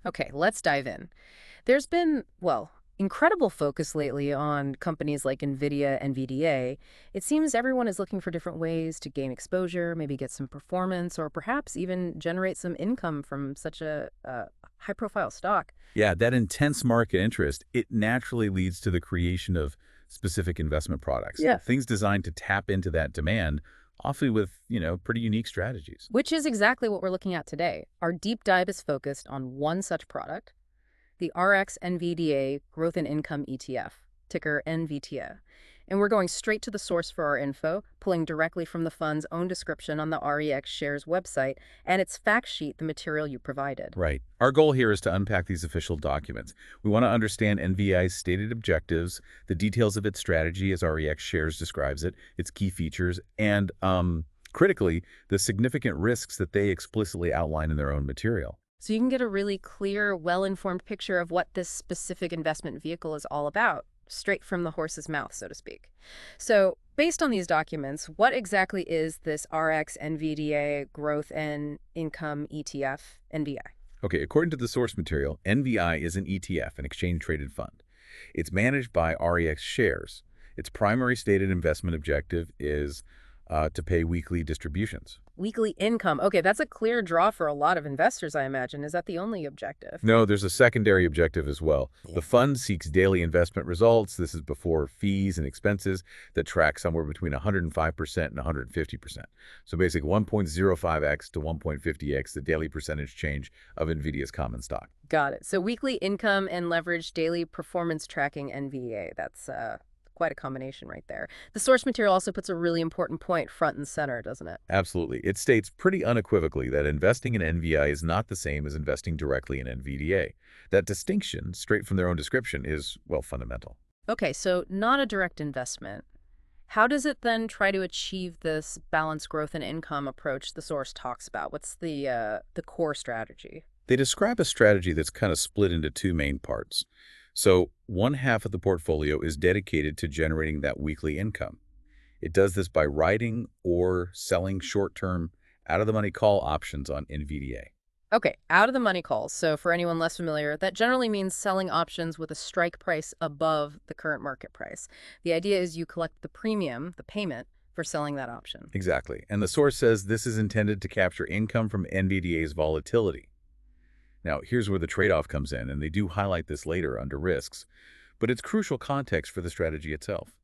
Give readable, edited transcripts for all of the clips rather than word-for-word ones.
Okay, let's dive in. There's been, well, incredible focus lately on companies like Nvidia, NVDA. It seems everyone is looking for different ways to gain exposure, maybe get some performance, or perhaps even generate some income from such a high-profile stock. Yeah, that intense market interest, it naturally leads to the creation of specific investment products, Yeah. things designed to tap into that demand, often with, pretty unique strategies. Which is exactly what we're looking at today. Our deep dive is focused on one such product, the RX NVDA Growth and Income ETF, ticker NVTA. And we're going straight to the source for our info, pulling directly from the fund's own description on the REX Shares website and its fact sheet, the material you provided. Right. Our goal here is to unpack these official documents. We want to understand NVI's stated objectives, the details of its strategy as REX Shares describes it, its key features, and, critically, the significant risks that they explicitly outline in their own material. So you can get a really clear, well-informed picture of what this specific investment vehicle is all about, straight from the horse's mouth, so to speak. So based on these documents, what exactly is this RX NVDA Growth and Income ETF, NVI? Okay, according to the source material, NVI is an ETF, an exchange-traded fund. It's managed by REX Shares. Its primary stated investment objective is to pay weekly distributions. Weekly income. Okay, that's a clear draw for a lot of investors, I imagine. Is that the only objective? No, there's a secondary objective as well. Yeah. The fund seeks daily investment results. This is before fees and expenses that track somewhere between 105% and 150%. So basically 1.05x to 1.50x, the daily percentage change of NVIDIA's common stock. Got it. So weekly income and leverage daily performance tracking NVA. That's quite a combination right there. The source material also puts a really important point front and center, doesn't it? Absolutely. It states pretty unequivocally that investing in NVI is not the same as investing directly in NVDA. That distinction, straight from their own description, is, well, fundamental. Okay, so not a direct investment. How does it then try to achieve this balanced growth and income approach the source talks about? What's the core strategy? They describe a strategy that's kind of split into two main parts. So one half of the portfolio is dedicated to generating that weekly income. It does this by writing or selling short-term out-of-the-money call options on NVDA. Okay, out of the money calls. So for anyone less familiar, that generally means selling options with a strike price above the current market price. The idea is you collect the premium, the payment, for selling that option. Exactly. And the source says this is intended to capture income from NVDA's volatility. Now, here's where the trade-off comes in, and they do highlight this later under risks, but it's crucial context for the strategy itself.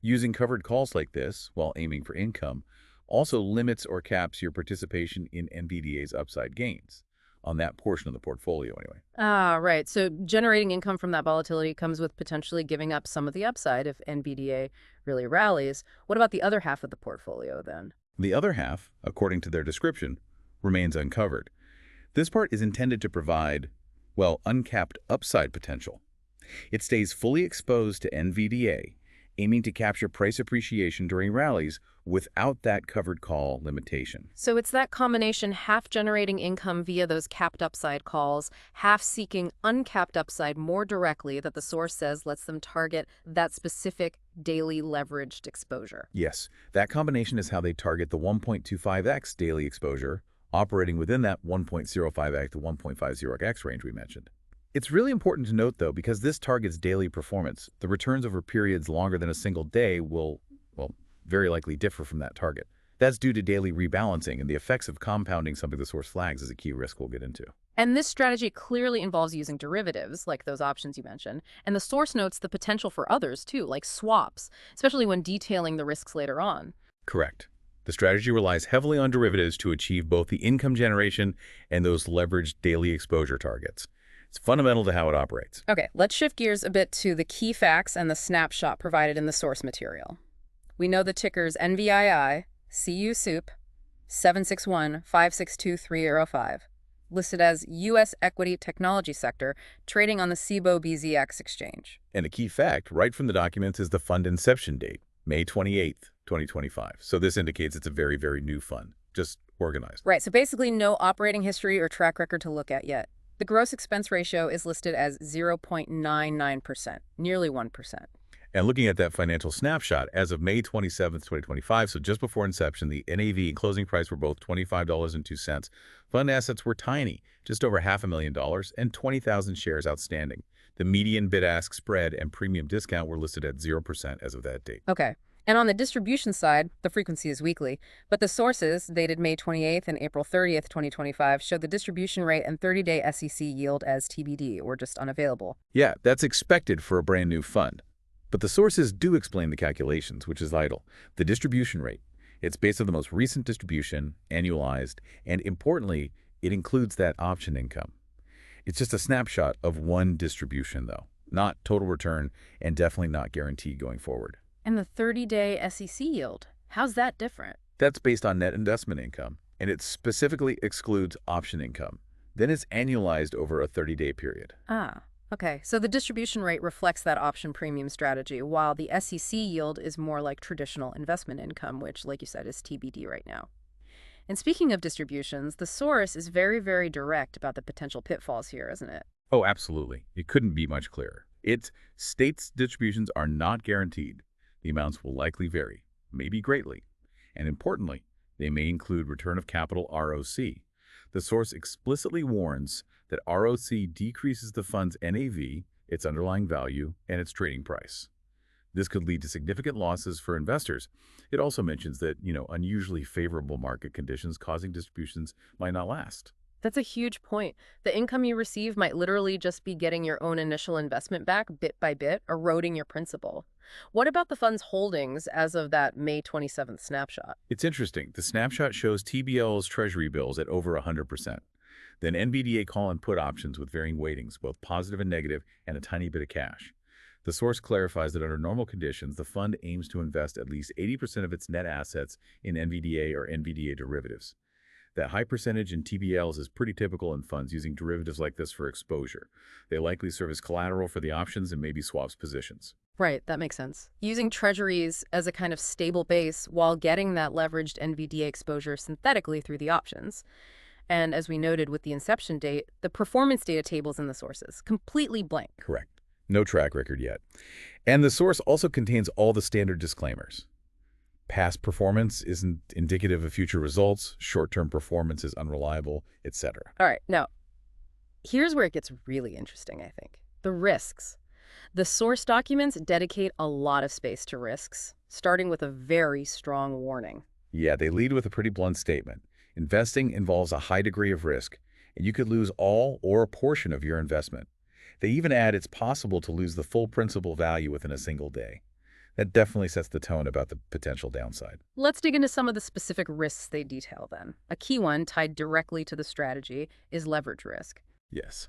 Using covered calls like this, while aiming for income, also limits or caps your participation in NVDA's upside gains, on that portion of the portfolio anyway. Ah, right. So generating income from that volatility comes with potentially giving up some of the upside if NVDA really rallies. What about the other half of the portfolio then? The other half, according to their description, remains uncovered. This part is intended to provide, well, uncapped upside potential. It stays fully exposed to NVDA, aiming to capture price appreciation during rallies without that covered call limitation. So it's that combination, half generating income via those capped upside calls, half seeking uncapped upside more directly, that the source says lets them target that specific daily leveraged exposure. Yes, that combination is how they target the 1.25x daily exposure, operating within that 1.05x to 1.50x range we mentioned. It's really important to note, though, because this targets daily performance, the returns over periods longer than a single day will, well, very likely differ from that target. That's due to daily rebalancing and the effects of compounding, something the source flags as a key risk we'll get into. And this strategy clearly involves using derivatives, like those options you mentioned, and the source notes the potential for others, too, like swaps, especially when detailing the risks later on. Correct. The strategy relies heavily on derivatives to achieve both the income generation and those leveraged daily exposure targets. It's fundamental to how it operates. Okay, let's shift gears a bit to the key facts and the snapshot provided in the source material. We know the tickers NVII, CU SOUP, 761-562-305, listed as U.S. Equity Technology Sector, trading on the CBOE BZX exchange. And a key fact, right from the documents, is the fund inception date, May 28th, 2025. So this indicates it's a very, very new fund, just organized. Right, so basically no operating history or track record to look at yet. The gross expense ratio is listed as 0.99%, nearly 1%. And looking at that financial snapshot, as of May 27th, 2025, so just before inception, the NAV and closing price were both $25.02. Fund assets were tiny, just over $500,000 and 20,000 shares outstanding. The median bid-ask spread and premium discount were listed at 0% as of that date. Okay. And on the distribution side, the frequency is weekly, but the sources, dated May 28th and April 30th, 2025, showed the distribution rate and 30-day SEC yield as TBD, or just unavailable. Yeah, that's expected for a brand new fund. But the sources do explain the calculations, which is vital. The distribution rate. It's based on the most recent distribution, annualized, and importantly, it includes that option income. It's just a snapshot of one distribution, though, not total return and definitely not guaranteed going forward. And the 30-day SEC yield, how's that different? That's based on net investment income, and it specifically excludes option income. Then it's annualized over a 30-day period. Ah, okay. So the distribution rate reflects that option premium strategy, while the SEC yield is more like traditional investment income, which, like you said, is TBD right now. And speaking of distributions, the source is very, very direct about the potential pitfalls here, isn't it? Oh, absolutely. It couldn't be much clearer. It states distributions are not guaranteed. The amounts will likely vary, maybe greatly. And importantly, they may include return of capital ROC. The source explicitly warns that ROC decreases the fund's NAV, its underlying value, and its trading price. This could lead to significant losses for investors. It also mentions that, unusually favorable market conditions causing distributions might not last. That's a huge point. The income you receive might literally just be getting your own initial investment back bit by bit, eroding your principal. What about the fund's holdings as of that May 27th snapshot? It's interesting. The snapshot shows TBL's treasury bills at over 100%. Then NVDA call and put options with varying weightings, both positive and negative, and a tiny bit of cash. The source clarifies that under normal conditions, the fund aims to invest at least 80% of its net assets in NVDA or NVDA derivatives. That high percentage in TBLs is pretty typical in funds using derivatives like this for exposure. They likely serve as collateral for the options and maybe swaps positions. Right, that makes sense. Using treasuries as a kind of stable base while getting that leveraged NVDA exposure synthetically through the options. And as we noted with the inception date, the performance data tables in the sources, completely blank. Correct. No track record yet. And the source also contains all the standard disclaimers. Past performance isn't indicative of future results, short-term performance is unreliable, etc. All right, now, here's where it gets really interesting, I think. The risks. The source documents dedicate a lot of space to risks, starting with a very strong warning. Yeah, they lead with a pretty blunt statement. Investing involves a high degree of risk, and you could lose all or a portion of your investment. They even add it's possible to lose the full principal value within a single day. That definitely sets the tone about the potential downside. Let's dig into some of the specific risks they detail then. A key one tied directly to the strategy is leverage risk. Yes.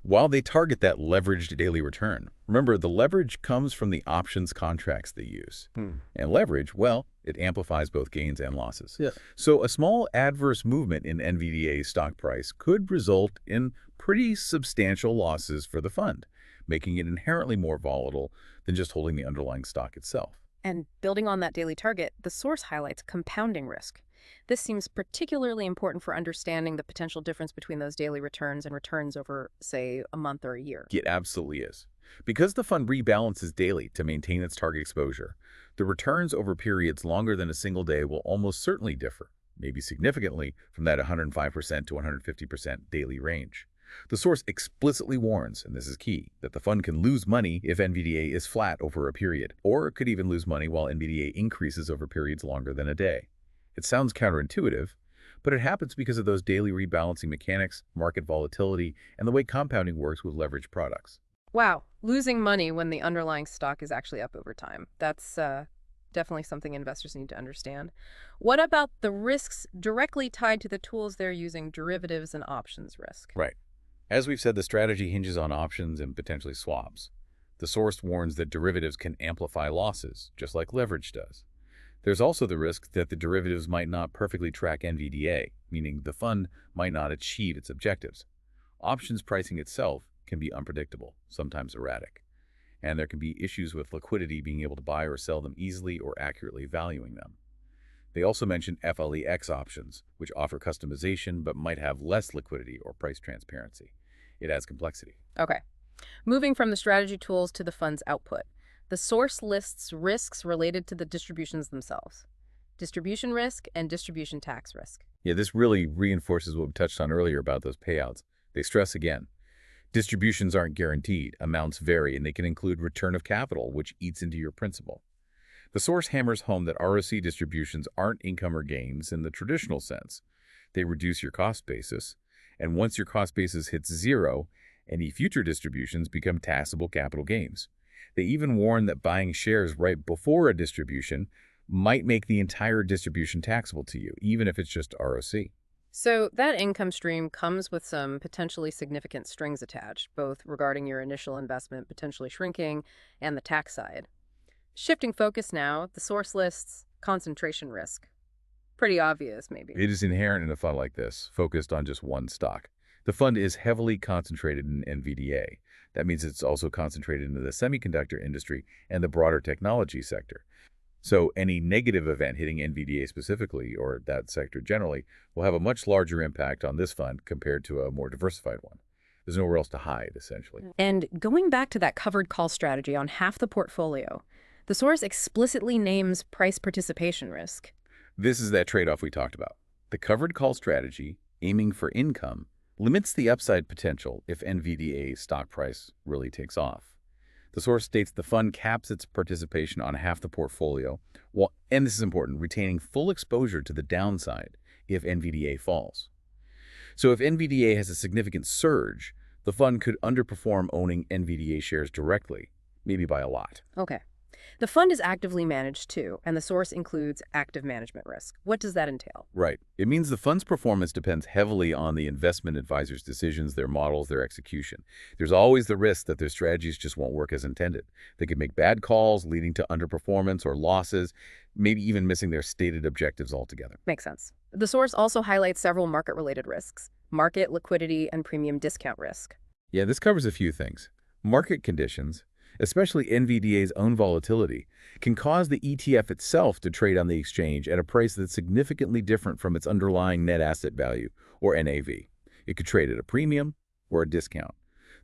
While they target that leveraged daily return, remember the leverage comes from the options contracts they use. And leverage, well, it amplifies both gains and losses. Yeah. So a small adverse movement in NVDA's stock price could result in pretty substantial losses for the fund, making it inherently more volatile than just holding the underlying stock itself. And building on that daily target, the source highlights compounding risk. This seems particularly important for understanding the potential difference between those daily returns and returns over, say, a month or a year. It absolutely is. Because the fund rebalances daily to maintain its target exposure, the returns over periods longer than a single day will almost certainly differ, maybe significantly, from that 105% to 150% daily range. The source explicitly warns, and this is key, that the fund can lose money if NVDA is flat over a period, or it could even lose money while NVDA increases over periods longer than a day. It sounds counterintuitive, but it happens because of those daily rebalancing mechanics, market volatility, and the way compounding works with leveraged products. Wow, losing money when the underlying stock is actually up over time. That's definitely something investors need to understand. What about the risks directly tied to the tools they're using, derivatives and options risk? Right. As we've said, the strategy hinges on options and potentially swaps. The source warns that derivatives can amplify losses, just like leverage does. There's also the risk that the derivatives might not perfectly track NVDA, meaning the fund might not achieve its objectives. Options pricing itself can be unpredictable, sometimes erratic, and there can be issues with liquidity, being able to buy or sell them easily or accurately valuing them. They also mention FLEX options, which offer customization but might have less liquidity or price transparency. It adds complexity. Okay. Moving from the strategy tools to the fund's output. The source lists risks related to the distributions themselves. Distribution risk and distribution tax risk. Yeah, this really reinforces what we touched on earlier about those payouts. They stress again. Distributions aren't guaranteed, amounts vary, and they can include return of capital, which eats into your principal. The source hammers home that ROC distributions aren't income or gains in the traditional sense. They reduce your cost basis, and once your cost basis hits zero, any future distributions become taxable capital gains. They even warn that buying shares right before a distribution might make the entire distribution taxable to you, even if it's just ROC. So that income stream comes with some potentially significant strings attached, both regarding your initial investment potentially shrinking and the tax side. Shifting focus now, the source lists concentration risk. Pretty obvious, maybe. It is inherent in a fund like this, focused on just one stock. The fund is heavily concentrated in NVDA. That means it's also concentrated in the semiconductor industry and the broader technology sector. So any negative event hitting NVDA specifically, or that sector generally, will have a much larger impact on this fund compared to a more diversified one. There's nowhere else to hide, essentially. And going back to that covered call strategy on half the portfolio, the source explicitly names price participation risk. This is that trade-off we talked about. The covered call strategy, aiming for income, limits the upside potential if NVDA stock price really takes off. The source states the fund caps its participation on half the portfolio, while, and this is important, retaining full exposure to the downside if NVDA falls. So if NVDA has a significant surge, the fund could underperform owning NVDA shares directly, maybe by a lot. Okay. The fund is actively managed too, and the source includes active management risk. What does that entail? Right. It means the fund's performance depends heavily on the investment advisor's decisions, their models, their execution. There's always the risk that their strategies just won't work as intended. They could make bad calls, leading to underperformance or losses, maybe even missing their stated objectives altogether. Makes sense. The source also highlights several market-related risks: market, liquidity, and premium discount risk. Yeah, this covers a few things. Market conditions, especially NVDA's own volatility, can cause the ETF itself to trade on the exchange at a price that's significantly different from its underlying net asset value, or NAV. It could trade at a premium or a discount.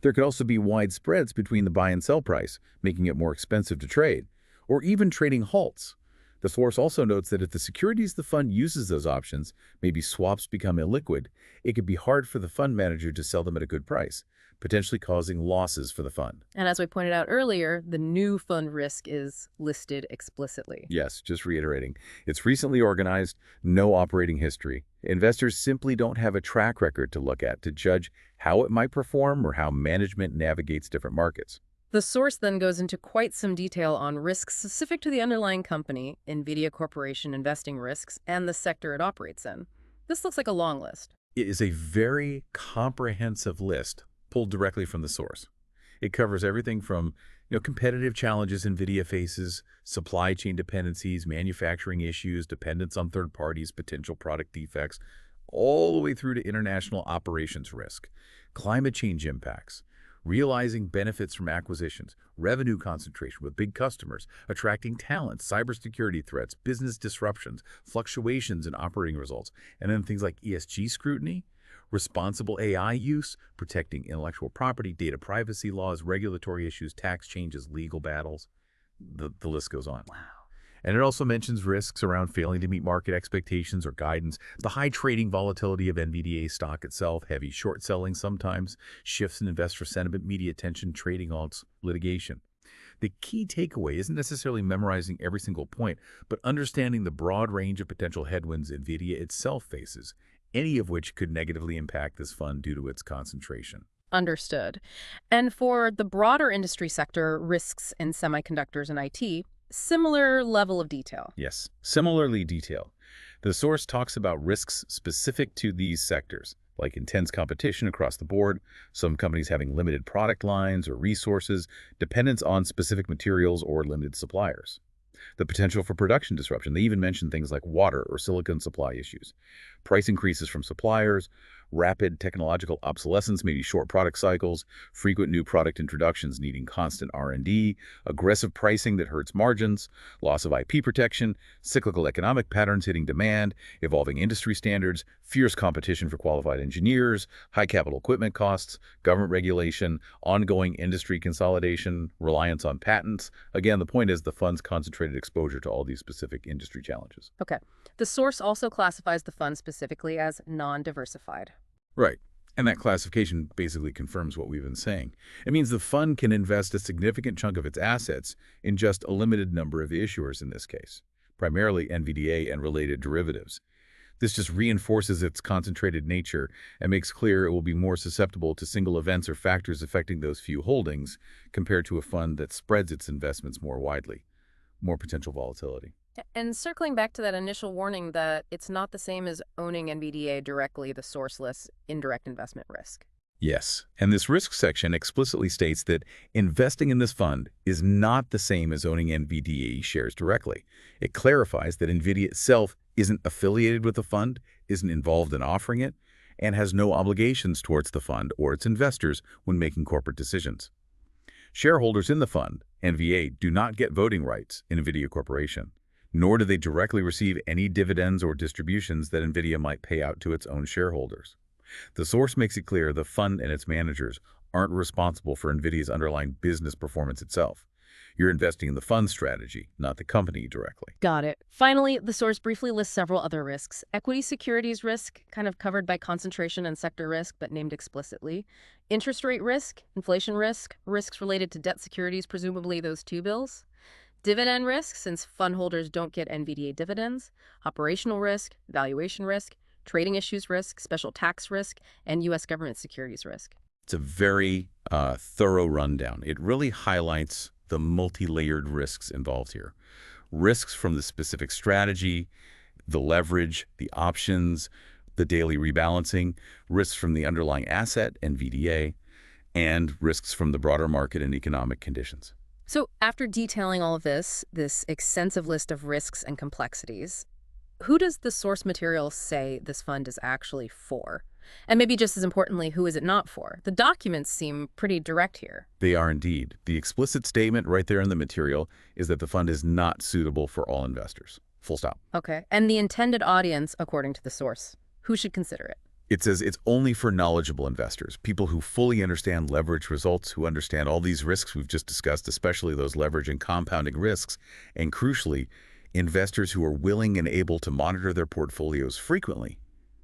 There could also be wide spreads between the buy and sell price, making it more expensive to trade, or even trading halts. The source also notes that if the securities the fund uses those options, maybe swaps become illiquid, it could be hard for the fund manager to sell them at a good price, potentially causing losses for the fund. And as we pointed out earlier, the new fund risk is listed explicitly. Yes, just reiterating. It's recently organized, no operating history. Investors simply don't have a track record to look at to judge how it might perform or how management navigates different markets. The source then goes into quite some detail on risks specific to the underlying company, Nvidia Corporation investing risks, and the sector it operates in. This looks like a long list. It is a very comprehensive list pulled directly from the source. It covers everything from competitive challenges Nvidia faces, supply chain dependencies, manufacturing issues, dependence on third parties, potential product defects, all the way through to international operations risk, climate change impacts, realizing benefits from acquisitions, revenue concentration with big customers, attracting talent, cybersecurity threats, business disruptions, fluctuations in operating results, and then things like ESG scrutiny, responsible AI use, protecting intellectual property, data privacy laws, regulatory issues, tax changes, legal battles. The list goes on. Wow. And it also mentions risks around failing to meet market expectations or guidance, the high trading volatility of NVDA stock itself, heavy short selling sometimes, shifts in investor sentiment, media attention, trading alts, litigation. The key takeaway isn't necessarily memorizing every single point, but understanding the broad range of potential headwinds NVIDIA itself faces, any of which could negatively impact this fund due to its concentration. Understood. And for the broader industry sector, risks in semiconductors and IT, similar level of detail. Yes, similarly detailed. The source talks about risks specific to these sectors, like intense competition across the board, some companies having limited product lines or resources, dependence on specific materials or limited suppliers. The potential for production disruption. They even mention things like water or silicon supply issues, price increases from suppliers, rapid technological obsolescence, maybe short product cycles, frequent new product introductions needing constant R&D, aggressive pricing that hurts margins, loss of IP protection, cyclical economic patterns hitting demand, evolving industry standards, fierce competition for qualified engineers, high capital equipment costs, government regulation, ongoing industry consolidation, reliance on patents. Again, the point is the fund's concentrated exposure to all these specific industry challenges. Okay. The source also classifies the fund specifically as non-diversified. Right. And that classification basically confirms what we've been saying. It means the fund can invest a significant chunk of its assets in just a limited number of issuers in this case, primarily NVDA and related derivatives. This just reinforces its concentrated nature and makes clear it will be more susceptible to single events or factors affecting those few holdings compared to a fund that spreads its investments more widely, more potential volatility. And circling back to that initial warning that it's not the same as owning NVDA directly, the sourceless indirect investment risk. Yes, and this risk section explicitly states that investing in this fund is not the same as owning NVDA shares directly. It clarifies that Nvidia itself isn't affiliated with the fund, isn't involved in offering it, and has no obligations towards the fund or its investors when making corporate decisions. Shareholders in the fund, NVA, do not get voting rights in Nvidia Corporation, nor do they directly receive any dividends or distributions that Nvidia might pay out to its own shareholders. The source makes it clear the fund and its managers aren't responsible for Nvidia's underlying business performance itself. You're investing in the fund strategy, not the company directly. Got it. Finally, the source briefly lists several other risks. Equity securities risk, kind of covered by concentration and sector risk, but named explicitly. Interest rate risk, inflation risk, risks related to debt securities, presumably those T-bills. Dividend risk, since fund holders don't get NVDA dividends. Operational risk, valuation risk, trading issues risk, special tax risk, and U.S. government securities risk. It's a very thorough rundown. It really highlights the multi-layered risks involved here. Risks from the specific strategy, the leverage, the options, the daily rebalancing, risks from the underlying asset, NVDA, and risks from the broader market and economic conditions. So after detailing all of this extensive list of risks and complexities, who does the source material say this fund is actually for? And maybe just as importantly, who is it not for? The documents seem pretty direct here. They are indeed. The explicit statement right there in the material is that the fund is not suitable for all investors. Full stop. Okay. And the intended audience, according to the source, who should consider it? It says it's only for knowledgeable investors, people who fully understand leverage results, who understand all these risks we've just discussed, especially those leverage and compounding risks, and crucially, investors who are willing and able to monitor their portfolios frequently,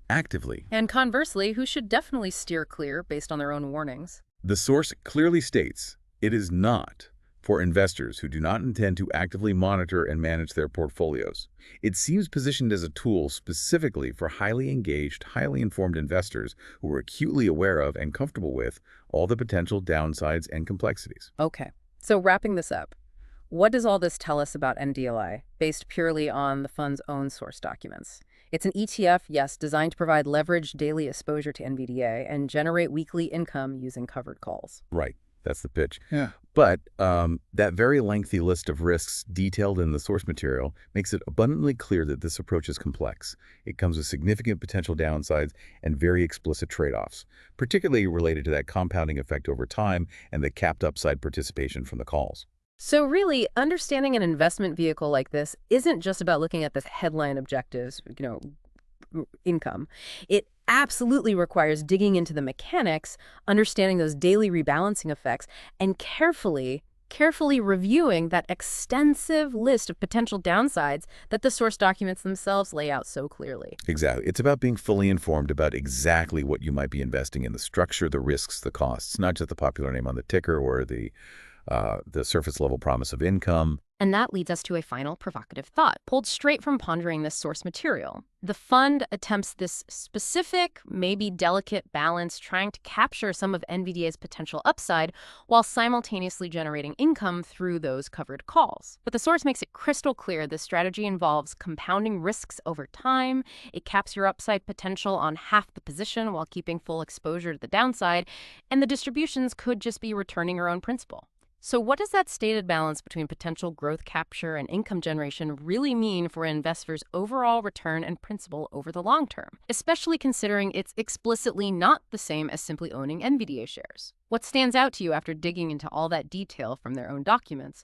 actively. And conversely, who should definitely steer clear based on their own warnings. The source clearly states it is not for investors who do not intend to actively monitor and manage their portfolios. It seems positioned as a tool specifically for highly engaged, highly informed investors who are acutely aware of and comfortable with all the potential downsides and complexities. Okay. So wrapping this up, what does all this tell us about NDLI, based purely on the fund's own source documents? It's an ETF, yes, designed to provide leveraged daily exposure to NVDA and generate weekly income using covered calls. Right. That's the pitch. Yeah. But that very lengthy list of risks detailed in the source material makes it abundantly clear that this approach is complex. It comes with significant potential downsides and very explicit trade-offs, particularly related to that compounding effect over time and the capped upside participation from the calls. So really, understanding an investment vehicle like this isn't just about looking at the headline objectives, income. It absolutely requires digging into the mechanics, understanding those daily rebalancing effects, and carefully reviewing that extensive list of potential downsides that the source documents themselves lay out so clearly. Exactly. It's about being fully informed about exactly what you might be investing in, the structure, the risks, the costs, not just the popular name on the ticker or the surface level promise of income. And that leads us to a final provocative thought, pulled straight from pondering this source material. The fund attempts this specific, maybe delicate balance, trying to capture some of NVDA's potential upside while simultaneously generating income through those covered calls. But the source makes it crystal clear this strategy involves compounding risks over time. It caps your upside potential on half the position while keeping full exposure to the downside, and the distributions could just be returning your own principal. So what does that stated balance between potential growth capture and income generation really mean for an investor's overall return and principal over the long term, especially considering it's explicitly not the same as simply owning NVDA shares? What stands out to you after digging into all that detail from their own documents?